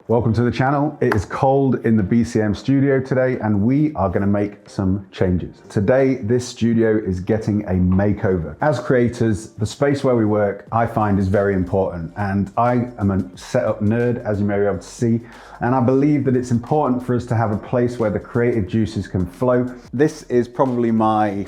Welcome to the channel. It is cold in the BCM Studio today and we are going to make some changes. Today, this studio is getting a makeover. As creators, the space where we work, I find is very important, and I am a setup nerd, as you may be able to see, and I believe that it's important for us to have a place where the creative juices can flow. This is probably my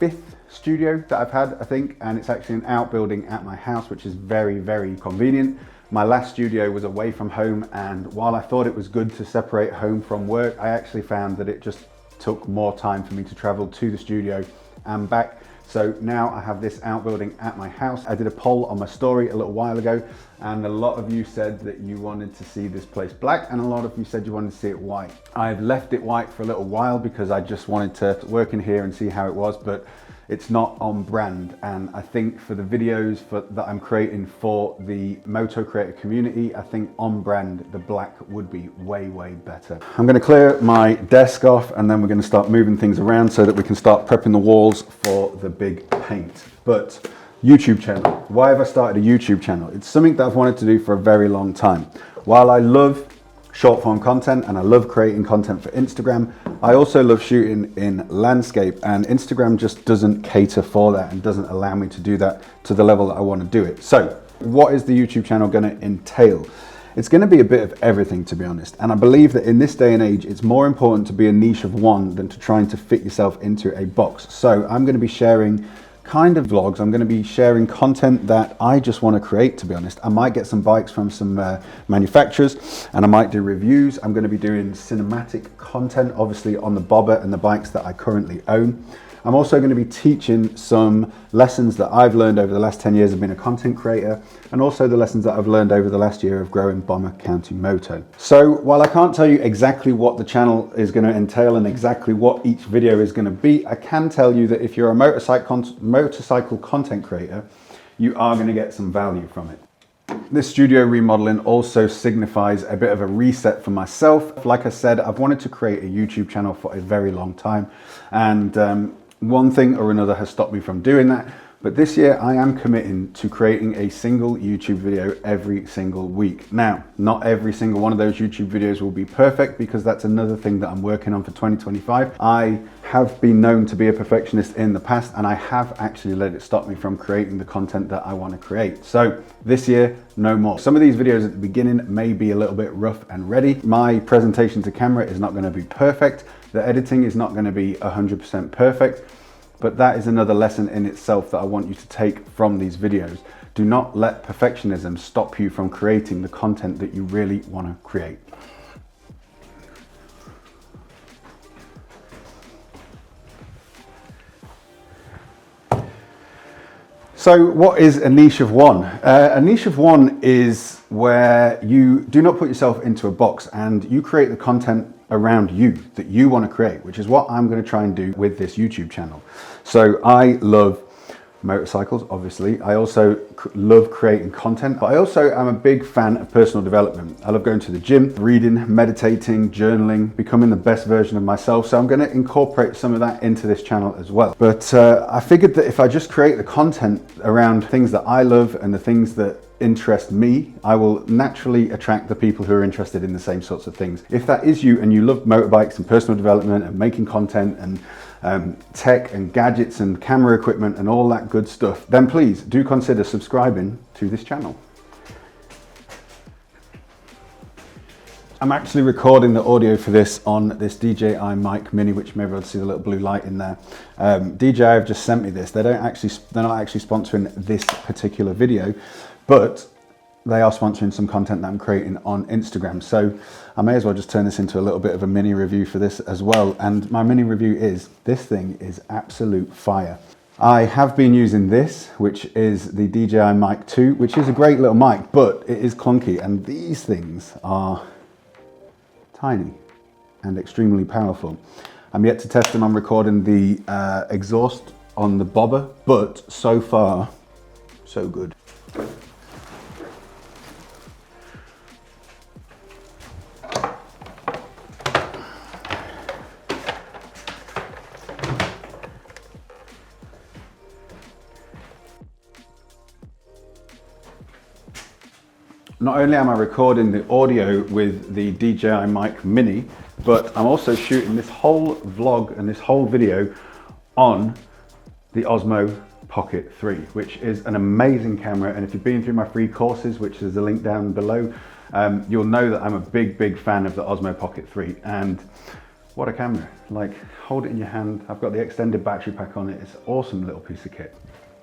5th studio that I've had, I think, and it's actually an outbuilding at my house, which is very, very convenient. My last studio was away from home, and while I thought it was good to separate home from work, I actually found that it just took more time for me to travel to the studio and back. So now I have this outbuilding at my house. I did a poll on my story a little while ago, and a lot of you said that you wanted to see this place black, and a lot of you said you wanted to see it white. I've left it white for a little while because I just wanted to work in here and see how it was, but it's not on brand, and I think for the videos that I'm creating for the Moto Creator community, I think on brand, the black would be way, way better. I'm gonna clear my desk off, and then we're gonna start moving things around so that we can start prepping the walls for the big paint. But YouTube channel, why have I started a YouTube channel? It's something that I've wanted to do for a very long time. While I love short form content and I love creating content for Instagram, I also love shooting in landscape, and Instagram just doesn't cater for that and doesn't allow me to do that to the level that I want to do it. So what is the YouTube channel going to entail? It's going to be a bit of everything, to be honest, and I believe that in this day and age it's more important to be a niche of one than to trying to fit yourself into a box. So I'm going to be sharing kind of vlogs. I'm going to be sharing content that I just want to create, to be honest. I might get some bikes from some manufacturers, and I might do reviews. I'm going to be doing cinematic content, obviously on the bobber and the bikes that I currently own. I'm also going to be teaching some lessons that I've learned over the last 10 years of being a content creator, and also the lessons that I've learned over the last year of growing Bomber County Moto. So while I can't tell you exactly what the channel is going to entail and exactly what each video is going to be, I can tell you that if you're a motorcycle content creator, you are going to get some value from it. This studio remodeling also signifies a bit of a reset for myself. Like I said, I've wanted to create a YouTube channel for a very long time, and one thing or another has stopped me from doing that. But this year I am committing to creating a single YouTube video every single week. Now, not every single one of those YouTube videos will be perfect, because that's another thing that I'm working on for 2025. I have been known to be a perfectionist in the past, and I have actually let it stop me from creating the content that I want to create. So this year, no more. Some of these videos at the beginning may be a little bit rough and ready. My presentation to camera is not going to be perfect. The editing is not going to be 100% perfect. But that is another lesson in itself that I want you to take from these videos. Do not let perfectionism stop you from creating the content that you really want to create. So what is a niche of one? A niche of one is where you do not put yourself into a box and you create the content around you that you want to create, which is what I'm going to try and do with this YouTube channel. So I love motorcycles, obviously. I also love creating content, but I also am a big fan of personal development. I love going to the gym, reading, meditating, journaling, becoming the best version of myself. So I'm going to incorporate some of that into this channel as well. But I figured that if I just create the content around things that I love and the things that interest me, I will naturally attract the people who are interested in the same sorts of things. If that is you and you love motorbikes and personal development and making content and tech and gadgets and camera equipment and all that good stuff, then please do consider subscribing to this channel. I'm actually recording the audio for this on this DJI Mic Mini, which you may be able to see the little blue light in there. DJI have just sent me this. They're not actually sponsoring this particular video, but they are sponsoring some content that I'm creating on Instagram. So I may as well just turn this into a little bit of a mini review for this as well. And my mini review is, this thing is absolute fire. I have been using this, which is the DJI Mic 2, which is a great little mic, but it is clunky. And these things are tiny and extremely powerful. I'm yet to test them on recording the exhaust on the bobber, but so far, so good. Not only am I recording the audio with the DJI Mic Mini, but I'm also shooting this whole vlog and this whole video on the Osmo Pocket 3, which is an amazing camera. And if you've been through my free courses, which is a link down below, you'll know that I'm a big fan of the Osmo Pocket 3. And what a camera. Like, hold it in your hand. I've got the extended battery pack on it. It's an awesome little piece of kit.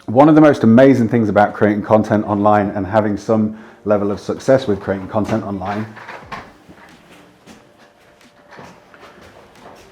One of the most amazing things about creating content online and having some level of success with creating content online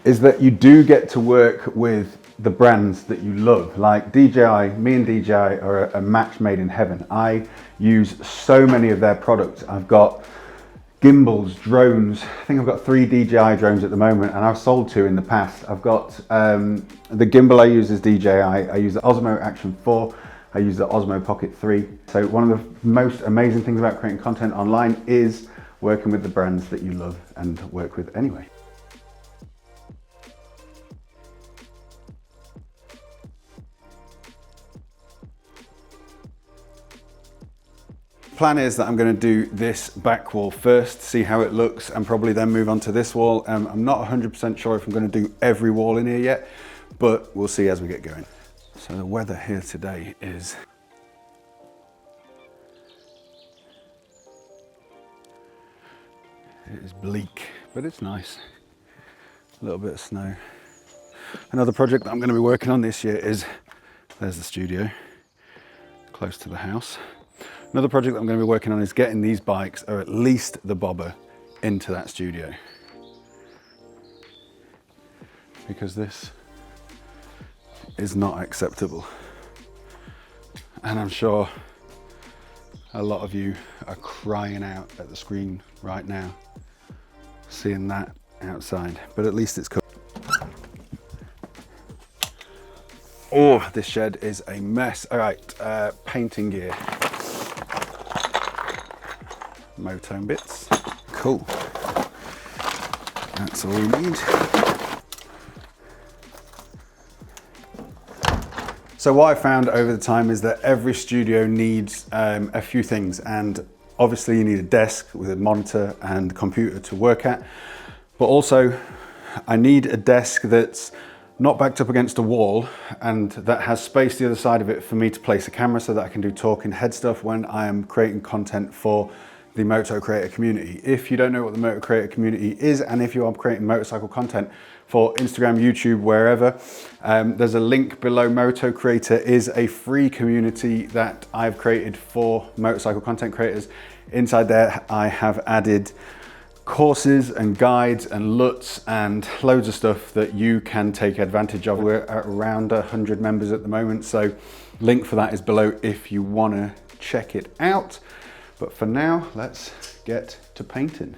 is that you do get to work with the brands that you love. Like DJI, me and DJI are a match made in heaven. I use so many of their products. I've got gimbals, drones. I think I've got 3 DJI drones at the moment, and I've sold 2 in the past. I've got the gimbal I use is DJI. I use the Osmo Action 4. I use the Osmo Pocket 3. So one of the most amazing things about creating content online is working with the brands that you love and work with anyway. Plan is that I'm going to do this back wall first, see how it looks, and probably then move on to this wall. I'm not 100% sure if I'm going to do every wall in here yet, but we'll see as we get going. So the weather here today is bleak, but it's nice. A little bit of snow. Another project that I'm going to be working on this year is, there's the studio, close to the house. Another project that I'm going to be working on is getting these bikes, or at least the bobber, into that studio. Because this is not acceptable. And I'm sure a lot of you are crying out at the screen right now, seeing that outside, but at least it's cool. Oh, this shed is a mess. All right, painting gear. Moto bits. Cool. That's all we need. So what I found over the time is that every studio needs a few things, and obviously you need a desk with a monitor and computer to work at, but also I need a desk that's not backed up against a wall and that has space the other side of it for me to place a camera so that I can do talking head stuff when I am creating content for the Moto Creator community. If you don't know what the Moto Creator community is, and if you are creating motorcycle content for Instagram, YouTube, wherever, there's a link below. Moto Creator is a free community that I've created for motorcycle content creators. Inside there, I have added courses and guides and LUTs and loads of stuff that you can take advantage of. We're at around 100 members at the moment, so link for that is below if you want to check it out. But for now, let's get to painting.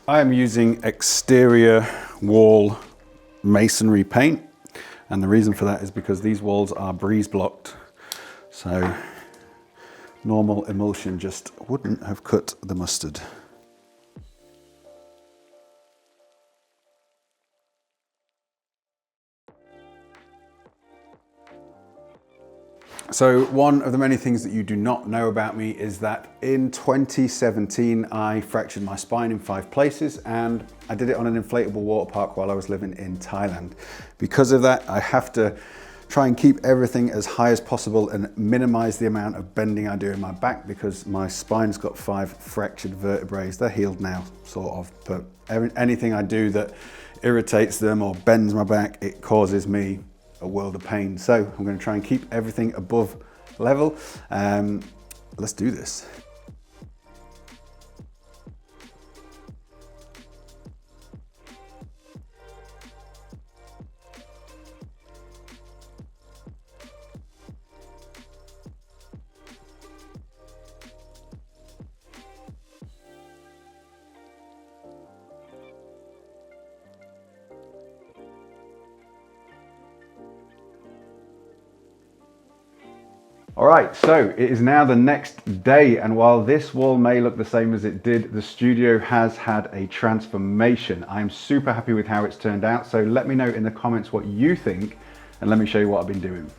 I am using exterior wall masonry paint, and the reason for that is because these walls are breeze blocked. So normal emulsion just wouldn't have cut the mustard. So one of the many things that you do not know about me is that in 2017, I fractured my spine in 5 places, and I did it on an inflatable water park while I was living in Thailand. Because of that, I have to try and keep everything as high as possible and minimize the amount of bending I do in my back, because my spine's got 5 fractured vertebrae. They're healed now, sort of, but anything I do that irritates them or bends my back, it causes me a world of pain. So I'm going to try and keep everything above level. Let's do this. All right, so it is now the next day, and while this wall may look the same as it did, the studio has had a transformation. I'm super happy with how it's turned out, so let me know in the comments what you think, and let me show you what I've been doing.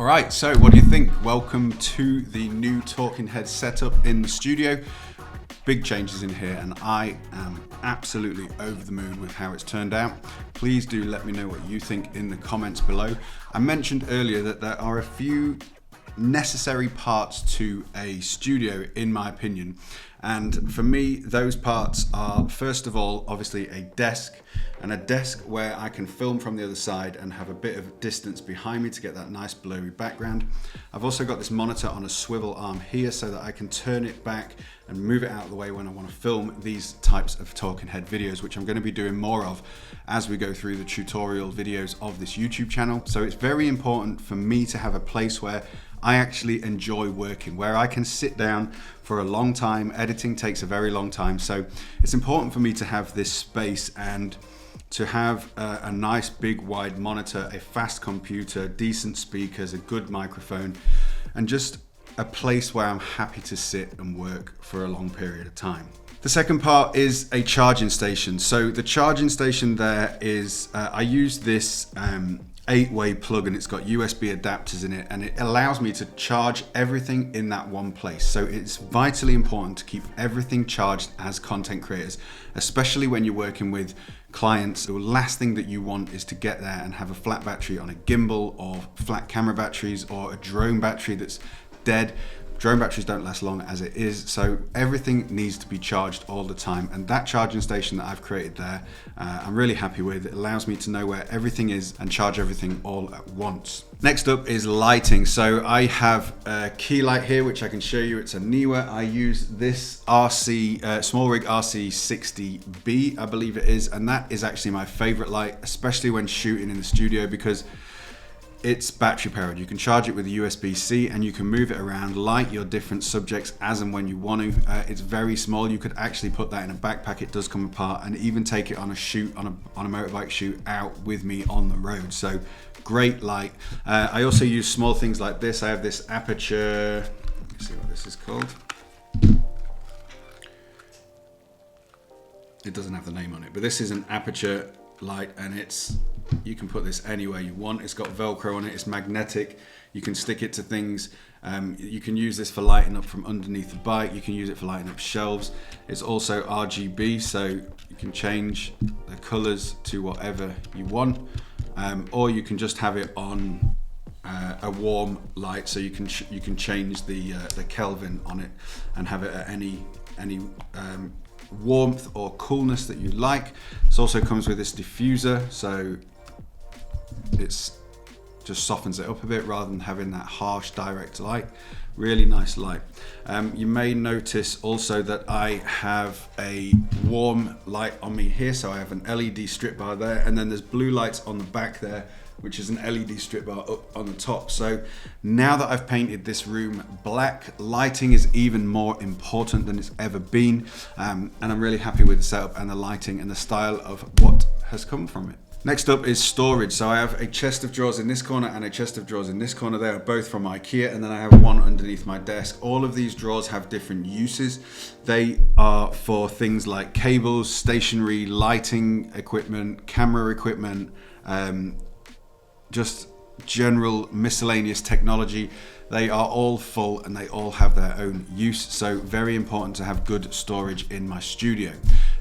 Right, so what do you think? Welcome to the new talking head setup in the studio. Big changes in here, and I am absolutely over the moon with how it's turned out. Please do let me know what you think in the comments below. I mentioned earlier that there are a few necessary parts to a studio, in my opinion. And for me, those parts are, first of all, obviously a desk, and a desk where I can film from the other side and have a bit of distance behind me to get that nice blurry background. I've also got this monitor on a swivel arm here so that I can turn it back and move it out of the way when I want to film these types of talking head videos, which I'm going to be doing more of as we go through the tutorial videos of this YouTube channel. So it's very important for me to have a place where I actually enjoy working, where I can sit down for a long time. Editing takes a very long time, so it's important for me to have this space and to have a nice big wide monitor, a fast computer, decent speakers, a good microphone, and just a place where I'm happy to sit and work for a long period of time. The second part is a charging station. So the charging station there is, I use this 8-way plug, and it's got USB adapters in it, and it allows me to charge everything in that one place. So it's vitally important to keep everything charged as content creators, especially when you're working with clients. The last thing that you want is to get there and have a flat battery on a gimbal, or flat camera batteries, or a drone battery that's dead. Drone batteries don't last long as it is, so everything needs to be charged all the time, and that charging station that I've created there, I'm really happy with. It allows me to know where everything is and charge everything all at once. Next up is lighting. So I have a key light here, which I can show you. It's a Neewer. I use this RC, Small Rig RC60B, I believe it is, and that is actually my favorite light, especially when shooting in the studio, because it's battery powered. You can charge it with a USB-C and you can move it around, light your different subjects as and when you want to. It's very small. You could actually put that in a backpack. It does come apart, and even take it on a shoot, on a motorbike shoot out with me on the road. So great light. I also use small things like this. I have this aperture, let me see what this is called. It doesn't have the name on it, but this is an aperture light, and you can put this anywhere you want. It's got Velcro on it, it's magnetic, you can stick it to things. You can use this for lighting up from underneath the bike, you can use it for lighting up shelves. It's also RGB, so you can change the colors to whatever you want, or you can just have it on a warm light, so you can change the Kelvin on it and have it at any warmth or coolness that you like. This also comes with this diffuser, so it's just softens it up a bit rather than having that harsh direct light. Really nice light. You may notice also that I have a warm light on me here, so I have an LED strip bar there, and then there's blue lights on the back there, which is an LED strip bar up on the top. So now that I've painted this room black, lighting is even more important than it's ever been. And I'm really happy with the setup and the lighting and the style of what has come from it. Next up is storage. So I have a chest of drawers in this corner and a chest of drawers in this corner. They are both from IKEA, and then I have one underneath my desk. All of these drawers have different uses. They are for things like cables, stationery, lighting equipment, camera equipment, just general miscellaneous technology. They are all full and they all have their own use, so very important to have good storage in my studio.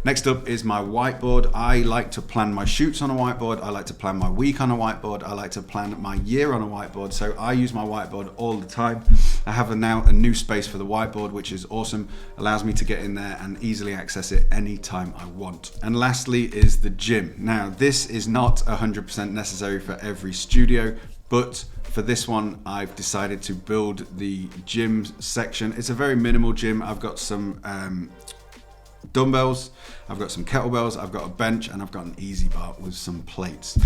Next up is my whiteboard. I like to plan my shoots on a whiteboard. I like to plan my week on a whiteboard. I like to plan my year on a whiteboard, so I use my whiteboard all the time. I have now a new space for the whiteboard, which is awesome. Allows me to get in there and easily access it anytime I want. And lastly is the gym. Now, this is not 100% necessary for every studio, but for this one, I've decided to build the gym section. It's a very minimal gym. I've got some dumbbells, I've got some kettlebells, I've got a bench, and I've got an easy bar with some plates.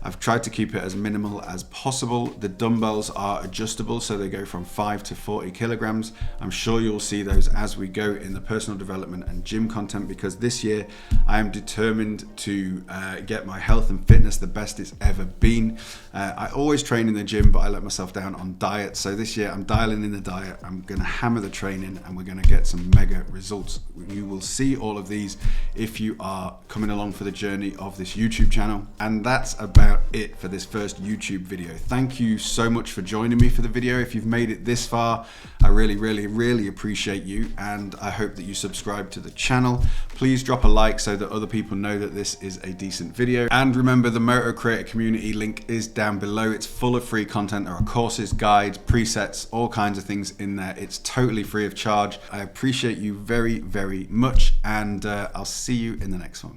I've tried to keep it as minimal as possible. The dumbbells are adjustable, so they go from 5 to 40 kilograms. I'm sure you'll see those as we go in the personal development and gym content, because this year I am determined to get my health and fitness the best it's ever been. I always train in the gym, but I let myself down on diet. So this year I'm dialing in the diet, I'm gonna hammer the training, and we're gonna get some mega results. You will see all of these if you are coming along for the journey of this YouTube channel. And that's about it for this first YouTube video. Thank you so much for joining me for the video. If you've made it this far, I really appreciate you, and I hope that you subscribe to the channel. Please drop a like so that other people know that this is a decent video. And remember, the Moto Creator community link is down below. It's full of free content. There are courses, guides, presets, all kinds of things in there. It's totally free of charge. I appreciate you very much, and I'll see you in the next one.